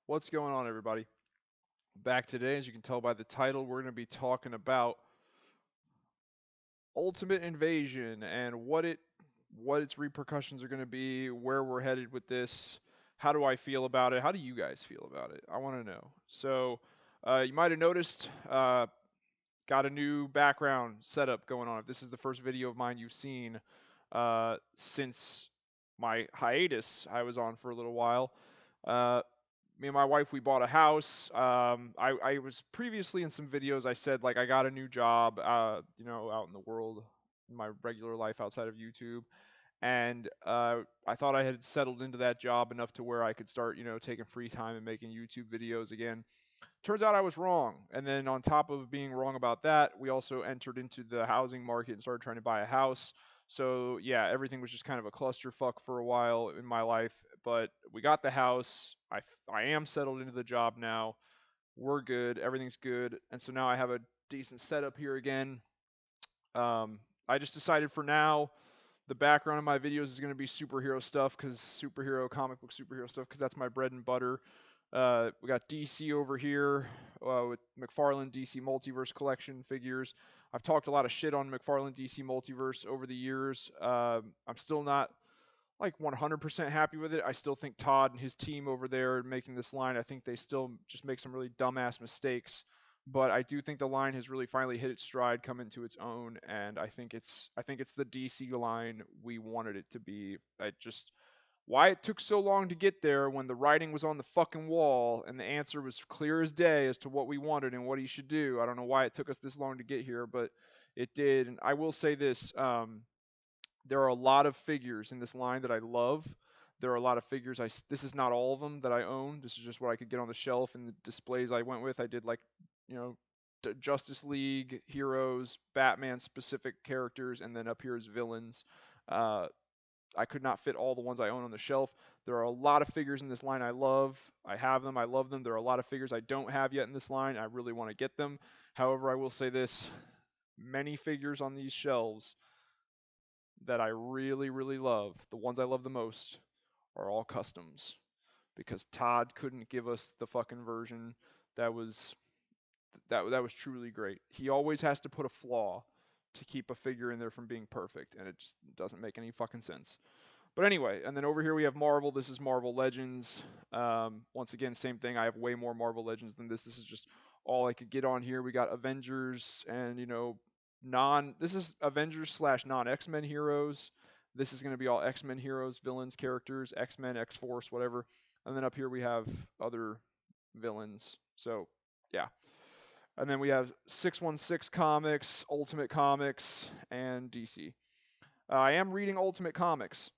What's going on, everybody? Back today, as you can tell by the title, we're going to be talking about Ultimate Invasion and what its repercussions are going to be, where we're headed with this. How do I feel about it? How do you guys feel about it? I want to know. You might have noticed, got a new background setup going on. If this is the first video of mine you've seen since my hiatus I was on for a little while. Uh, Me and my wife, we bought a house. I was previously in some videos. I said like I got a new job, out in the world, in my regular life outside of YouTube, and I thought I had settled into that job enough to where I could start, taking free time and making YouTube videos again. Turns out I was wrong. And then on top of being wrong about that, we also entered into the housing market and started trying to buy a house. So yeah, everything was just kind of a clusterfuck for a while in my life. But we got the house. I am settled into the job now. We're good. Everything's good. And so now I have a decent setup here again. I just decided for now the background of my videos is going to be superhero stuff because comic book superhero stuff because that's my bread and butter. We got DC over here with McFarlane DC Multiverse Collection figures. I've talked a lot of shit on McFarlane DC Multiverse over the years. I'm still not like 100% happy with it. I still think Todd and his team over there making this line, I think they still just make some really dumbass mistakes. But I do think the line has really finally hit its stride, come into its own, and I think it's the DC line we wanted it to be. I just why it took so long to get there when the writing was on the fucking wall and the answer was clear as day as to what we wanted and what he should do. I don't know why it took us this long to get here, but it did. And I will say this: there are a lot of figures in this line that I love. There are a lot of figures. This is not all of them that I own. This is just what I could get on the shelf and the displays I went with. I did like, you know, Justice League heroes, Batman specific characters, and then up here is villains. Uh, I could not fit all the ones I own on the shelf. There are a lot of figures in this line I love. I have them. I love them. There are a lot of figures I don't have yet in this line. I really want to get them. However, I will say this: many figures on these shelves that I really, really love, the ones I love the most, are all customs because Todd couldn't give us the fucking version that was that was truly great. He always has to put a flaw to keep a figure in there from being perfect, and it just doesn't make any fucking sense. But anyway, and then over here we have Marvel. This is Marvel Legends. Once again, same thing. I have way more Marvel Legends than this. This is just all I could get on here. We got Avengers and this is Avengers slash non X-Men heroes. This is going to be all X-Men heroes, villains, characters, X-Men, X-Force, whatever. And then up here we have other villains. So yeah. And then we have 616 Comics, Ultimate Comics, and DC. I am reading Ultimate Comics.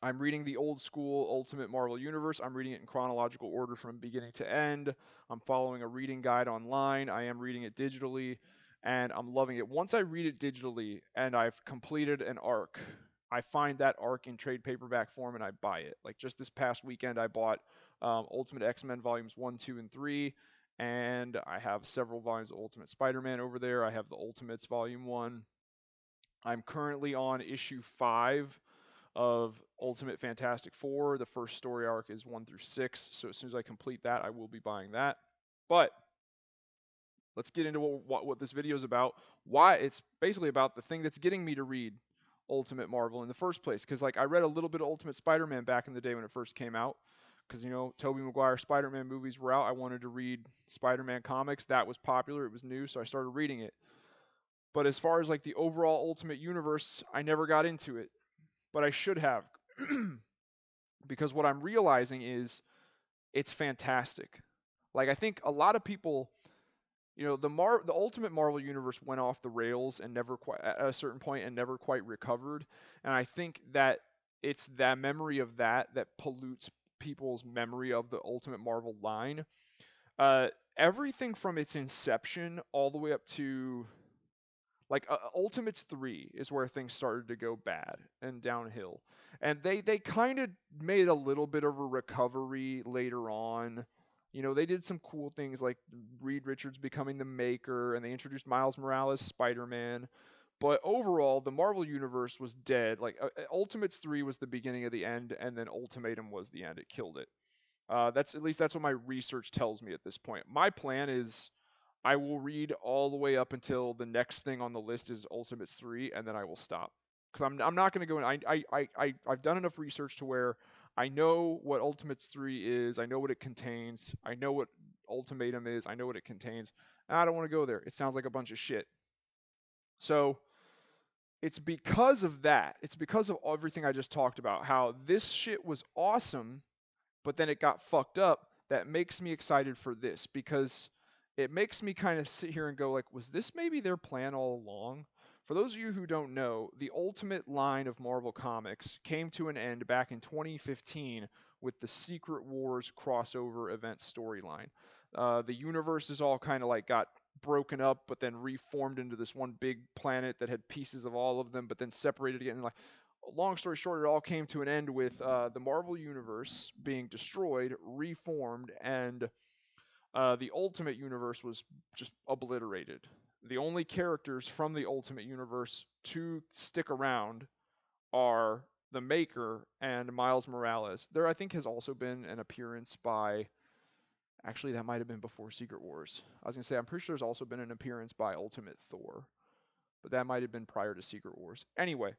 I'm reading the old school Ultimate Marvel Universe. I'm reading it in chronological order from beginning to end. I'm following a reading guide online. I am reading it digitally, and I'm loving it. Once I read it digitally and I've completed an arc, I find that arc in trade paperback form and I buy it. Like just this past weekend, I bought Ultimate X-Men Volumes 1, 2, and 3, and I have several volumes of Ultimate Spider-Man over there. I have the Ultimates Volume 1. I'm currently on issue 5 of Ultimate Fantastic Four. The first story arc is 1 through 6, so as soon as I complete that, I will be buying that. But let's get into what this video is about. Why it's basically about the thing that's getting me to read Ultimate Marvel in the first place. Because like I read a little bit of Ultimate Spider-Man back in the day when it first came out. Because Tobey Maguire Spider-Man movies were out. I wanted to read Spider-Man comics. That was popular. It was new, so I started reading it. But as far as like the overall Ultimate Universe, I never got into it. But I should have. Because what I'm realizing is it's fantastic. Like I think a lot of people, the Ultimate Marvel universe went off the rails and never quite at a certain point and never quite recovered. And I think that it's that memory of that pollutes people's memory of the Ultimate Marvel line. Uh, Everything from its inception all the way up to like Ultimates 3 is where things started to go bad and downhill. And they kind of made a little bit of a recovery later on. They did some cool things like Reed Richards becoming the Maker, and they introduced Miles Morales, Spider-Man. But overall, the Marvel Universe was dead. Like Ultimates 3 was the beginning of the end, and then Ultimatum was the end. It killed it. That's at least that's what my research tells me at this point. My plan is I will read all the way up until the next thing on the list is Ultimates 3, and then I will stop. Because I'm not going to go in. I've done enough research to where I know what Ultimates 3 is. I know what it contains. I know what Ultimatum is. I know what it contains. I don't want to go there. It sounds like a bunch of shit. So it's because of that. It's because of everything I just talked about. How this shit was awesome, but then it got fucked up. That makes me excited for this because it makes me kind of sit here and go like, was this maybe their plan all along? For those of you who don't know, the Ultimate line of Marvel Comics came to an end back in 2015 with the Secret Wars crossover event storyline. The universes all kind of like got broken up, but then reformed into this one big planet that had pieces of all of them, but then separated again. Like, long story short, it all came to an end with the Marvel Universe being destroyed, reformed, and the Ultimate Universe was just obliterated. The only characters from the Ultimate Universe to stick around are the Maker and Miles Morales. There, I think, has also been an appearance by. Actually, that might have been before Secret Wars. I was gonna say I'm pretty sure there's also been an appearance by Ultimate Thor, but that might have been prior to Secret Wars. Anyway,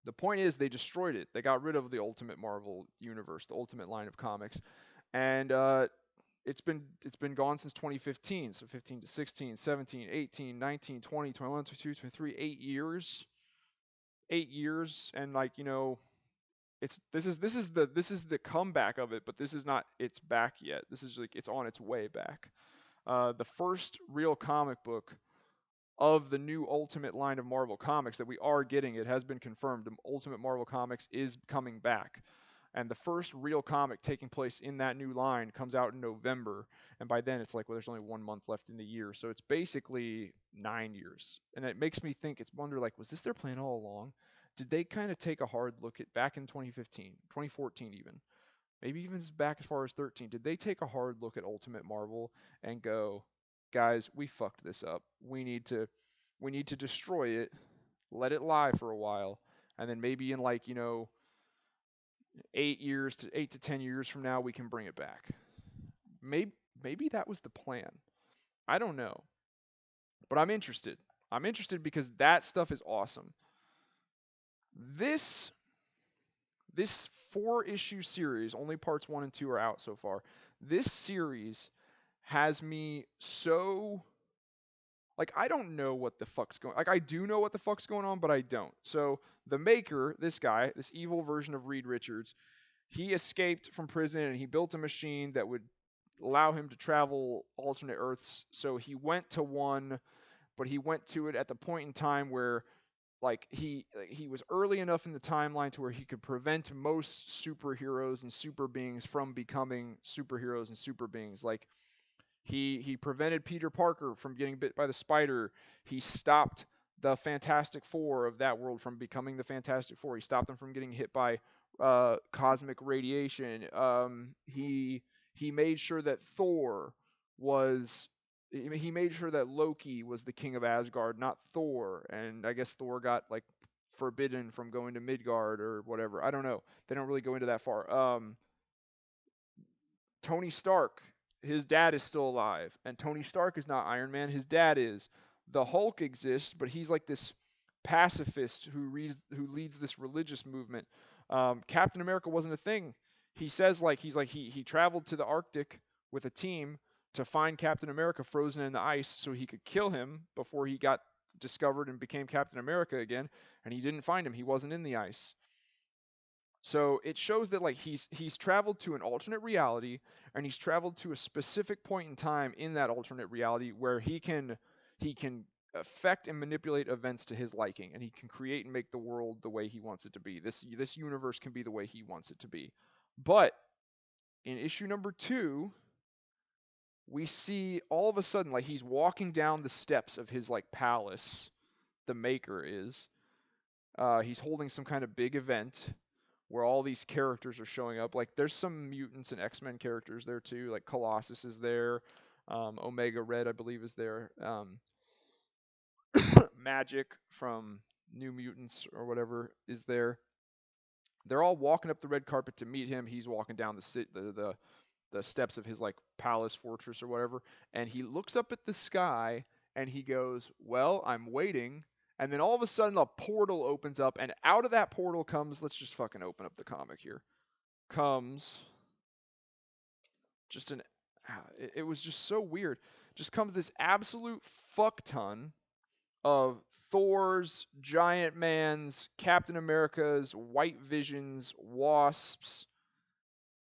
the point is they destroyed it. They got rid of the Ultimate Marvel universe, the Ultimate line of comics, and it's been gone since 2015. So 15 to 16, 17, 18, 19, 20, 21, 22, 23, 8 years, 8 years, and like it's this is the comeback of it, but this is not its back yet. This is like it's on its way back. The first real comic book of the new Ultimate line of Marvel Comics that we are getting. It has been confirmed. The Ultimate Marvel Comics is coming back. And the first real comic taking place in that new line comes out in November. And by then, it's like, well, there's only 1 month left in the year. So it's basically 9 years. And it makes me think, it's wonder, like, was this their plan all along? Did they kind of take a hard look at back in 2015, 2014 even? Maybe even back as far as 13, did they take a hard look at Ultimate Marvel and go, guys, we fucked this up. We need to destroy it, let it lie for a while, and then maybe in like, 8 to 10 years from now we can bring it back. Maybe maybe that was the plan. I don't know. But I'm interested. I'm interested because that stuff is awesome. This this 4 issue series, only parts 1 and 2 are out so far. This series has me so like I don't know what the fuck's going like I do know what the fuck's going on, but I don't. So the Maker, this guy, this evil version of Reed Richards, he escaped from prison and he built a machine that would allow him to travel alternate Earths. So he went to one, but he went to it at the point in time where he was early enough in the timeline to where he could prevent most superheroes and super beings from becoming superheroes and super beings. Like he prevented Peter Parker from getting bit by the spider. He stopped the Fantastic Four of that world from becoming the Fantastic Four. He stopped them from getting hit by cosmic radiation. He made sure that Thor was he made sure that Loki was the king of Asgard, not Thor. And I guess Thor got like forbidden from going to Midgard or whatever. I don't know. They don't really go into that far. Tony Stark, his dad is still alive, and Tony Stark is not Iron Man. His dad is. The Hulk exists, but he's like this pacifist who leads this religious movement. Captain America wasn't a thing. He says he traveled to the Arctic with a team to find Captain America frozen in the ice so he could kill him before he got discovered and became Captain America again. And he didn't find him. He wasn't in the ice. So it shows that like he's traveled to an alternate reality and he's traveled to a specific point in time in that alternate reality where he can affect and manipulate events to his liking and he can create and make the world the way he wants it to be. This universe can be the way he wants it to be. But in issue number 2, we see all of a sudden like he's walking down the steps of his like palace, the Maker is. He's holding some kind of big event where all these characters are showing up. Like there's some mutants and X-Men characters there too. Like Colossus is there. Omega Red, I believe, is there. Magic from New Mutants or whatever is there. They're all walking up the red carpet to meet him. He's walking down the steps of his like palace fortress or whatever, and he looks up at the sky and he goes, "Well, I'm waiting." And then all of a sudden a portal opens up, and out of that portal comes, let's just fucking open up the comic here. Comes just an it was just so weird. Just comes this absolute fuck ton of Thor's, Giant Man's, Captain America's, White Vision's, Wasps.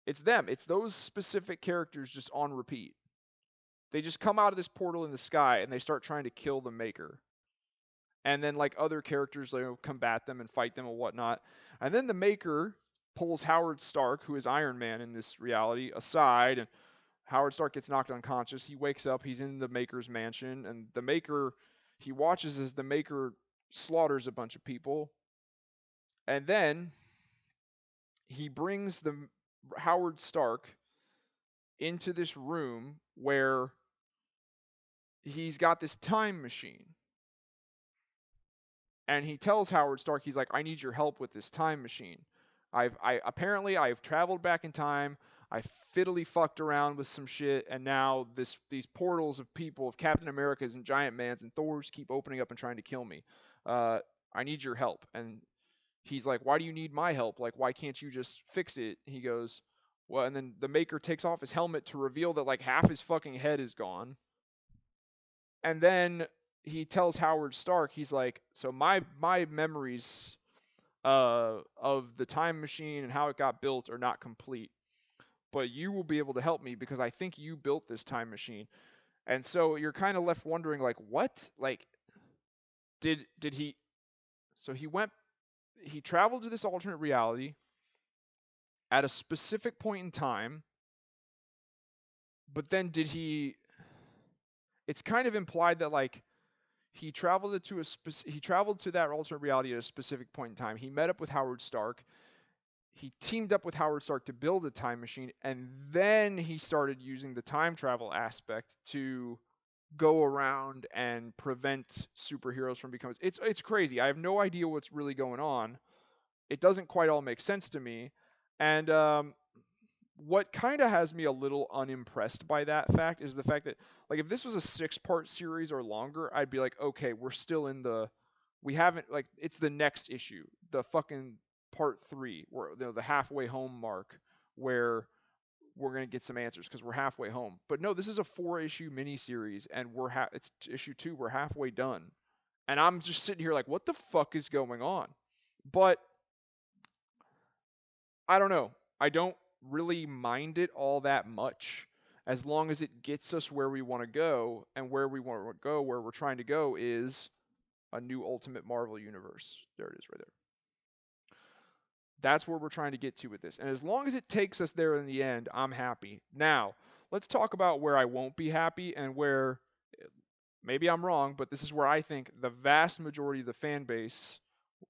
It's them. It's those specific characters just on repeat. They just come out of this portal in the sky and they start trying to kill the Maker. And then like other characters combat them and fight them and whatnot. And then the Maker pulls Howard Stark, who is Iron Man in this reality, aside, and Howard Stark gets knocked unconscious. He wakes up. He's in the Maker's mansion, and the Maker, he watches as the Maker slaughters a bunch of people, and then he brings the Howard Stark into this room where he's got this time machine. And he tells Howard Stark, he's like, I need your help with this time machine. I've traveled back in time. I fiddly fucked around with some shit, and now these portals of people, of Captain America's and Giant Man's and Thor's, keep opening up and trying to kill me. I need your help. And he's like, why do you need my help? Like, why can't you just fix it? He goes, well, and then the Maker takes off his helmet to reveal that like half his fucking head is gone. And then he tells Howard Stark, he's like, so my memories of the time machine and how it got built are not complete, but you will be able to help me because I think you built this time machine. And so you're kind of left wondering, like, what? Like, did he? So he traveled to this alternate reality at a specific point in time, but then did he? It's kind of implied that like he traveled to that alternate reality at a specific point in time. He met up with Howard Stark. He teamed up with Howard Stark to build a time machine, and then he started using the time travel aspect to go around and prevent superheroes from becoming. It's crazy. I have no idea what's really going on. It doesn't quite all make sense to me, and what kind of has me a little unimpressed by that fact is the fact that, like, if this was a 6-part series or longer, I'd be like, okay, we're still in we haven't, like, it's the next issue, the fucking part 3, where the halfway home mark, where we're gonna get some answers because we're halfway home. But no, this is a 4-issue miniseries, and it's issue 2, we're halfway done, and I'm just sitting here like, what the fuck is going on? But I don't know. I don't really mind it all that much as long as it gets us where we want to go, and where we want to go, where we're trying to go, is a new Ultimate Marvel universe. There it is right there. That's where we're trying to get to with this. And as long as it takes us there in the end, I'm happy. Now, let's talk about where I won't be happy and where maybe I'm wrong, but this is where I think the vast majority of the fan base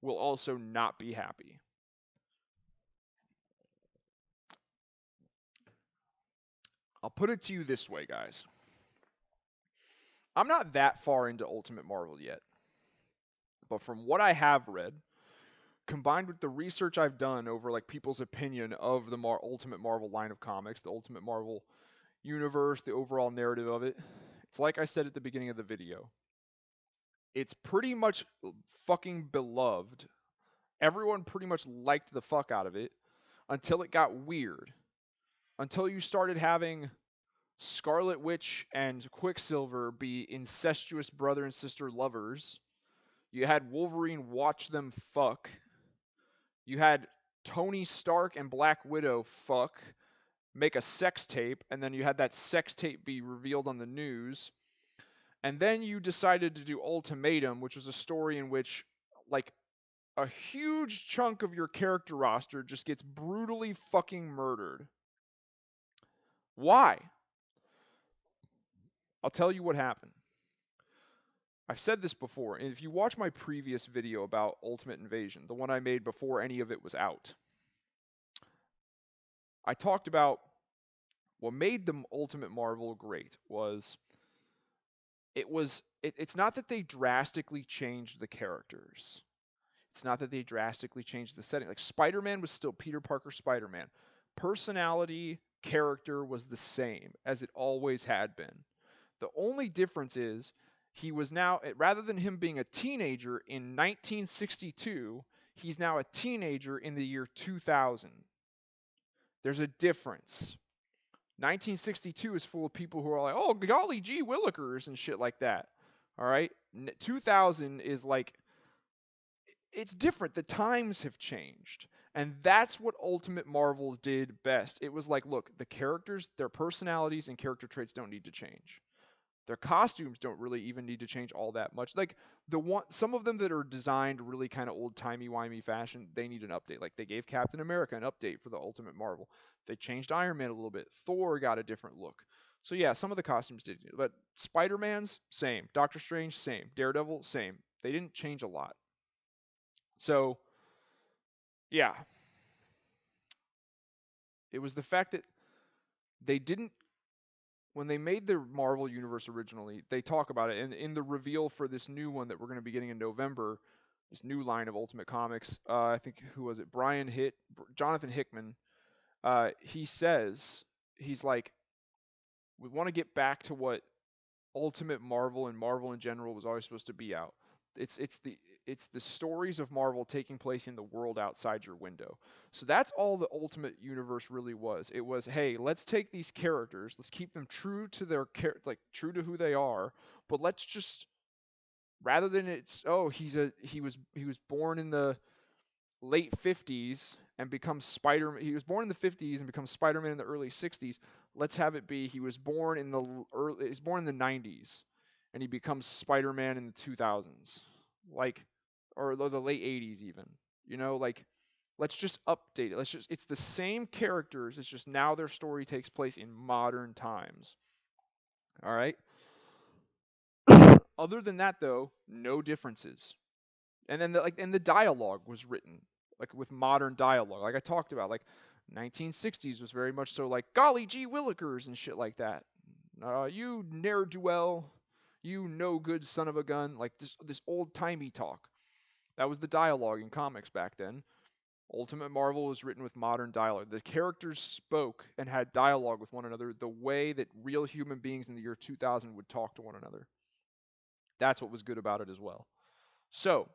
will also not be happy. I'll put it to you this way, guys. I'm not that far into Ultimate Marvel yet, but from what I have read, combined with the research I've done over like people's opinion of the Ultimate Marvel line of comics, the Ultimate Marvel universe, the overall narrative of it, it's like I said at the beginning of the video. It's pretty much fucking beloved. Everyone pretty much liked the fuck out of it until it got weird. Until you started having Scarlet Witch and Quicksilver be incestuous brother and sister lovers. You had Wolverine watch them fuck. You had Tony Stark and Black Widow fuck, make a sex tape, and then you had that sex tape be revealed on the news. And then you decided to do Ultimatum, which was a story in which, like, a huge chunk of your character roster just gets brutally fucking murdered. Why? I'll tell you what happened. I've said this before, and if you watch my previous video about Ultimate Invasion, the one I made before any of it was out, I talked about what made the Ultimate Marvel great was it's not that they drastically changed the characters. It's not that they drastically changed the setting. Like Spider-Man was still Peter Parker Spider-Man. Personality, character was the same as it always had been. The only difference is he was now, rather than him being a teenager in 1962, he's now a teenager in the year 2000. There's a difference. 1962 is full of people who are like, oh, golly gee willikers and shit like that. All right. 2000 is like, it's different. The times have changed. And that's what Ultimate Marvel did best. It was like, look, the characters, their personalities and character traits don't need to change. Their costumes don't really even need to change all that much. Like some of them that are designed really kind of old timey wimey fashion, they need an update. Like they gave Captain America an update for the Ultimate Marvel. They changed Iron Man a little bit. Thor got a different look. So yeah, some of the costumes did, but Spider-Man's same. Doctor Strange same. Daredevil same. They didn't change a lot. So yeah, it was the fact that they didn't when they made the Marvel Universe originally, they talk about it. And in the reveal for this new one that we're going to be getting in November, this new line of Ultimate Comics, I think, who was it? Jonathan Hickman. He says, he's like, we want to get back to what Ultimate Marvel and Marvel in general was always supposed to be out. It's the stories of Marvel taking place in the world outside your window. So that's all the Ultimate Universe really was. It was, hey, let's take these characters, let's keep them true to true to who they are, but let's just rather than it's he was born in the late 50s and becomes Spider-Man. He was born in the 50s and becomes Spider-Man in the early 60s. Let's have it be he was born in he's born in the 90s and he becomes Spider-Man in the 2000s. Like or the late 80s even. Like let's just update it. It's the same characters, it's just now their story takes place in modern times. All right? Other than that though, no differences. And then the dialogue was written like with modern dialogue, like I talked about. Like 1960s was very much so like golly gee willikers and shit like that. You ne'er do well, you no good son of a gun, like this old timey talk. That was the dialogue in comics back then. Ultimate Marvel was written with modern dialogue. The characters spoke and had dialogue with one another the way that real human beings in the year 2000 would talk to one another. That's what was good about it as well. So,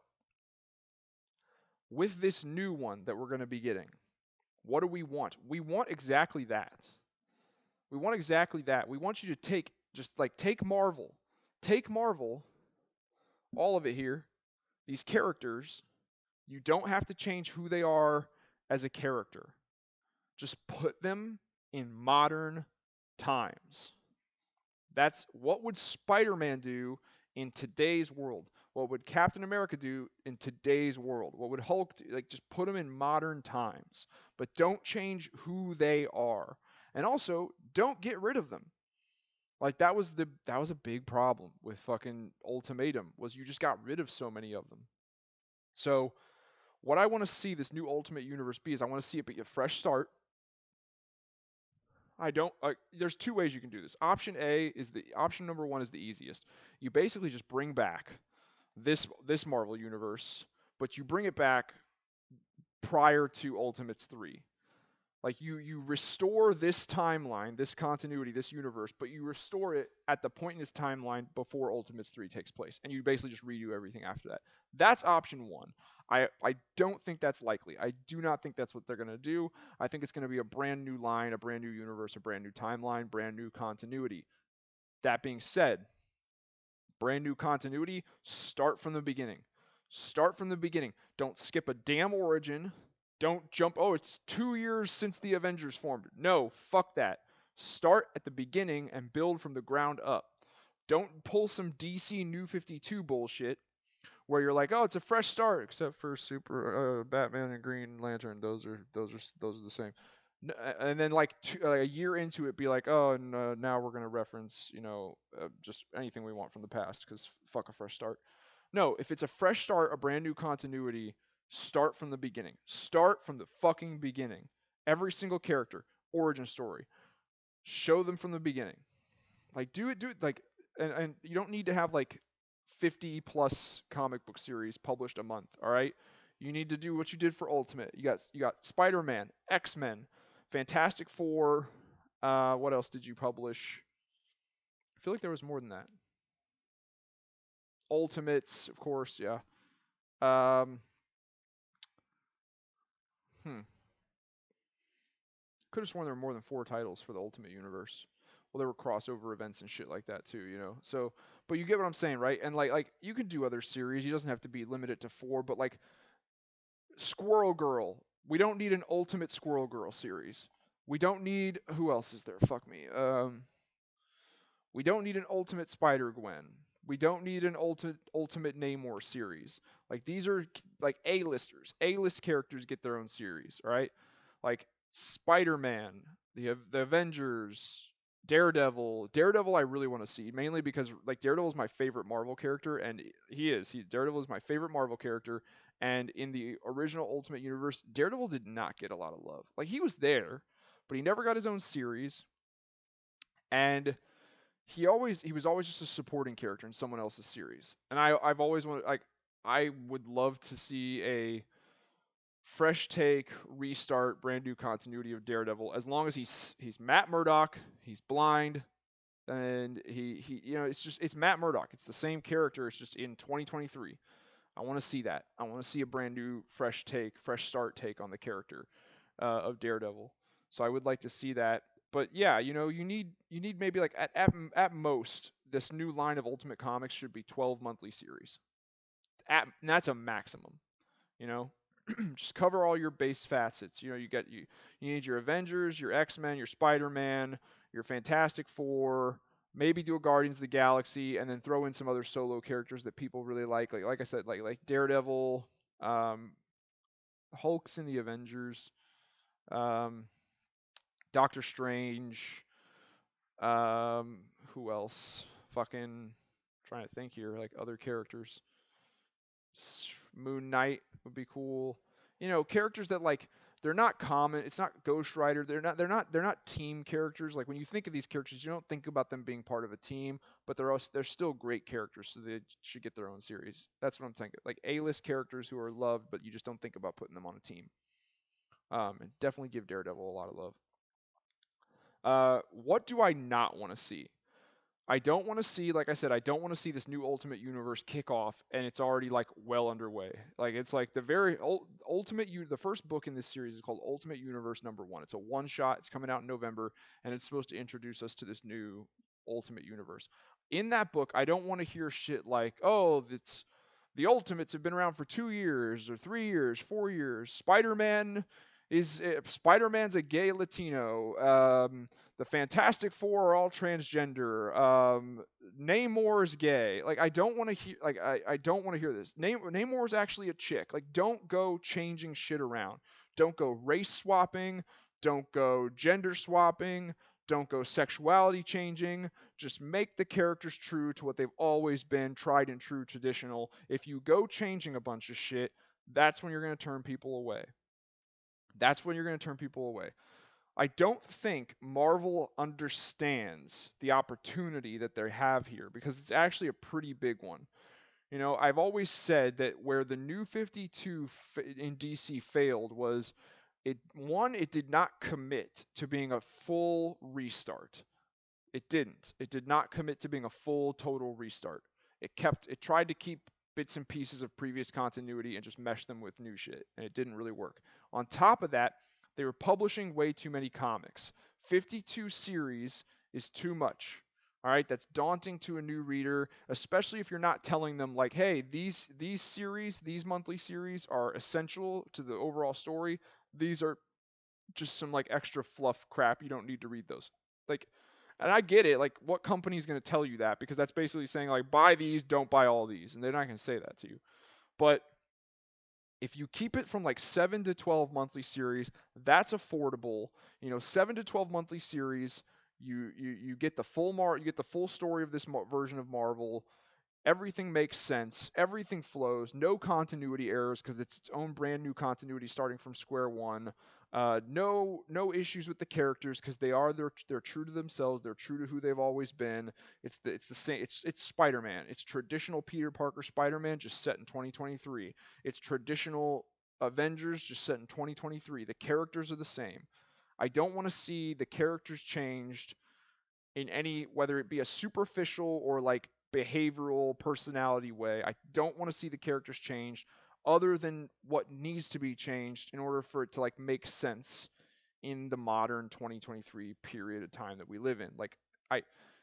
with this new one that we're going to be getting, what do we want? We want exactly that. We want exactly that. We want you to take Marvel. Take Marvel, all of it here, these characters. You don't have to change who they are as a character. Just put them in modern times. That's what would Spider-Man do in today's world? What would Captain America do in today's world? What would Hulk do? Like just put them in modern times, but don't change who they are. And also, don't get rid of them. Like that was a big problem with fucking Ultimatum was you just got rid of so many of them. So, what I want to see this new Ultimate Universe be is I want to see it be a fresh start. I don't. There's two ways you can do this. Option number one is the easiest. You basically just bring back this Marvel universe, but you bring it back prior to Ultimates 3. Like you restore this timeline, this continuity, this universe, but you restore it at the point in its timeline before Ultimates 3 takes place, and you basically just redo everything after that. That's option one. I don't think that's likely. I do not think that's what they're going to do. I think it's going to be a brand new line, a brand new universe, a brand new timeline, brand new continuity. That being said, brand new continuity, start from the beginning. Start from the beginning. Don't skip a damn origin. Don't jump, oh, it's 2 years since the Avengers formed. No, fuck that. Start at the beginning and build from the ground up. Don't pull some DC New 52 bullshit where you're like, oh, it's a fresh start, except for Super Batman and Green Lantern. Those are the same. And then like a year into it, be like, oh, and now we're gonna reference, just anything we want from the past, because fuck a fresh start. No, if it's a fresh start, a brand new continuity, start from the beginning. Start from the fucking beginning. Every single character, origin story. Show them from the beginning. Like do it like, and you don't need to have like 50 plus comic book series published a month, all right? You need to do what you did for Ultimate. You got Spider-Man, X-Men, Fantastic Four. What else did you publish? I feel like there was more than that. Ultimates, of course, yeah. Um, hmm. Could have sworn there were more than 4 titles for the Ultimate Universe. Well, there were crossover events and shit like that too, you know. So, but you get what I'm saying, right? And like you can do other series. You doesn't have to be limited to 4. But like Squirrel Girl, we don't need an Ultimate Squirrel Girl series. We don't need who else is there? Fuck me. We don't need an Ultimate Spider Gwen. We don't need an Ultimate Namor series. Like these are like A-listers. A-list characters get their own series, all right? Like Spider-Man, the Avengers, Daredevil. Daredevil I really want to see, mainly because like Daredevil is my favorite Marvel character, and Daredevil is my favorite Marvel character, and in the original Ultimate Universe, Daredevil did not get a lot of love. Like he was there, but he never got his own series, and he was always just a supporting character in someone else's series. And I've always wanted like I would love to see a fresh take, restart, brand new continuity of Daredevil. As long as he's Matt Murdock, he's blind, and he you know it's Matt Murdock. It's the same character. It's just in 2023. I want to see that. I want to see a brand new, fresh take, fresh start take on the character of Daredevil. So I would like to see that. But yeah, you need maybe like at most this new line of Ultimate Comics should be 12 monthly series. And that's a maximum. You know, just cover all your base facets. You need your Avengers, your X-Men, your Spider-Man, your Fantastic Four. Maybe do a Guardians of the Galaxy, and then throw in some other solo characters that people really like. Like I said, like Daredevil, um, Hulk's in the Avengers, um, Doctor Strange. Who else? Fucking trying to think here, like other characters. Moon Knight would be cool. Characters that like they're not common. It's not Ghost Rider. They're not team characters. Like when you think of these characters, you don't think about them being part of a team, but they're still great characters, so they should get their own series. That's what I'm thinking. Like A-list characters who are loved, but you just don't think about putting them on a team. And definitely give Daredevil a lot of love. What do I not want to see? I don't want to see, like I said, I don't want to see this new Ultimate Universe kick off and it's already like well underway. Like it's like the first book in this series is called Ultimate Universe #1. It's a one shot. It's coming out in November, and it's supposed to introduce us to this new Ultimate Universe. In that book, I don't want to hear shit like, oh, it's the Ultimates have been around for 2 years or 3 years, 4 years. Spider-Man's a gay Latino. The Fantastic Four are all transgender. Namor is gay. Like I don't want to hear I don't want to hear this. Namor is actually a chick. Like don't go changing shit around. Don't go race swapping. Don't go gender swapping. Don't go sexuality changing. Just make the characters true to what they've always been, tried and true, traditional. If you go changing a bunch of shit, that's when you're going to turn people away. That's when you're going to turn people away. I don't think Marvel understands the opportunity that they have here because it's actually a pretty big one. I've always said that where the New 52 in DC failed was it did not commit to being a full restart. It didn't. It did not commit to being a full total restart. It tried to keep bits and pieces of previous continuity and just mesh them with new shit, and it didn't really work. On top of that, they were publishing way too many comics. 52 series is too much. All right, that's daunting to a new reader, especially if you're not telling them like, "Hey, these monthly series are essential to the overall story. These are just some like extra fluff crap. You don't need to read those." Like, and I get it. Like, what company is going to tell you that? Because that's basically saying like, buy these, don't buy all these, and they're not going to say that to you. But if you keep it from like 7 to 12 monthly series, that's affordable. 7 to 12 monthly series, you get the full story of this version of Marvel. Everything makes sense. Everything flows. No continuity errors because it's its own brand new continuity starting from square one. No issues with the characters because they're true to themselves. They're true to who they've always been. It's the same. It's Spider-Man. It's traditional Peter Parker Spider-Man just set in 2023. It's traditional Avengers just set in 2023. The characters are the same. I don't want to see the characters changed in any, whether it be a superficial or like behavioral personality way. I don't want to see the characters changed other than what needs to be changed in order for it to like make sense in the modern 2023 period of time that we live in. Like I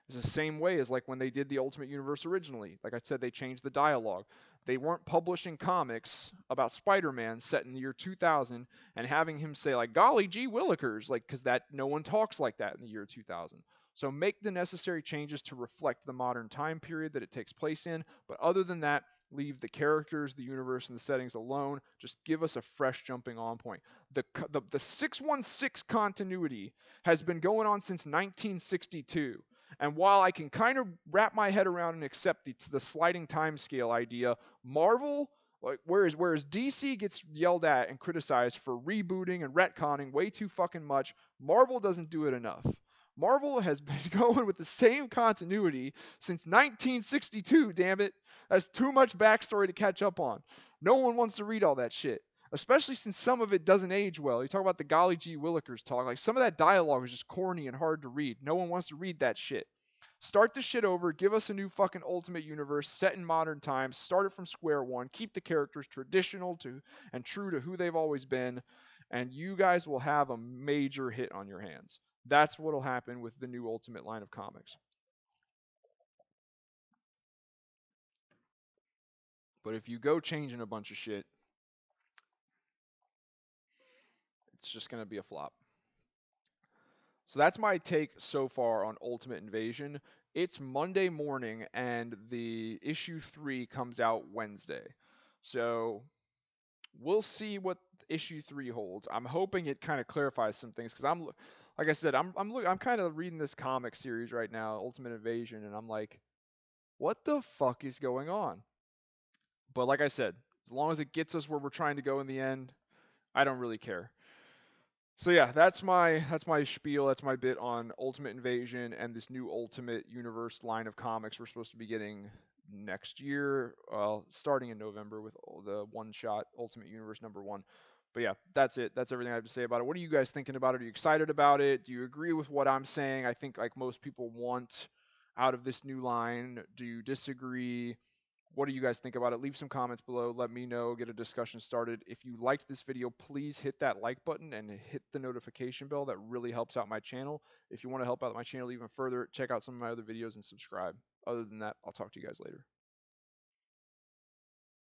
it's the same way as like when they did the Ultimate Universe originally. Like I said, they changed the dialogue. They weren't publishing comics about Spider-Man set in the year 2000 and having him say like golly gee willikers, like because that no one talks like that in the year 2000. So make the necessary changes to reflect the modern time period that it takes place in. But other than that, leave the characters, the universe, and the settings alone. Just give us a fresh jumping on point. The 616 continuity has been going on since 1962. And while I can kind of wrap my head around and accept the sliding time scale idea, Marvel, like whereas DC gets yelled at and criticized for rebooting and retconning way too fucking much, Marvel doesn't do it enough. Marvel has been going with the same continuity since 1962, damn it. That's too much backstory to catch up on. No one wants to read all that shit, especially since some of it doesn't age well. You talk about the golly gee willikers talk, like some of that dialogue is just corny and hard to read. No one wants to read that shit. Start the shit over, give us a new fucking Ultimate Universe set in modern times, start it from square one, keep the characters traditional to and true to who they've always been, and you guys will have a major hit on your hands. That's what'll happen with the new Ultimate line of comics. But if you go changing a bunch of shit, it's just going to be a flop. So that's my take so far on Ultimate Invasion. It's Monday morning, and the issue 3 comes out Wednesday. So we'll see what issue 3 holds. I'm hoping it kind of clarifies some things because like I said, I'm kind of reading this comic series right now, Ultimate Invasion, and I'm like, what the fuck is going on? But like I said, as long as it gets us where we're trying to go in the end, I don't really care. So yeah, that's my spiel. That's my bit on Ultimate Invasion and this new Ultimate Universe line of comics we're supposed to be getting next year. Well, starting in November with the one shot Ultimate Universe #1. But yeah, that's it. That's everything I have to say about it. What are you guys thinking about it? Are you excited about it? Do you agree with what I'm saying? I think like most people want out of this new line. Do you disagree? What do you guys think about it? Leave some comments below. Let me know. Get a discussion started. If you liked this video, please hit that like button and hit the notification bell. That really helps out my channel. If you want to help out my channel even further, check out some of my other videos and subscribe. Other than that, I'll talk to you guys later.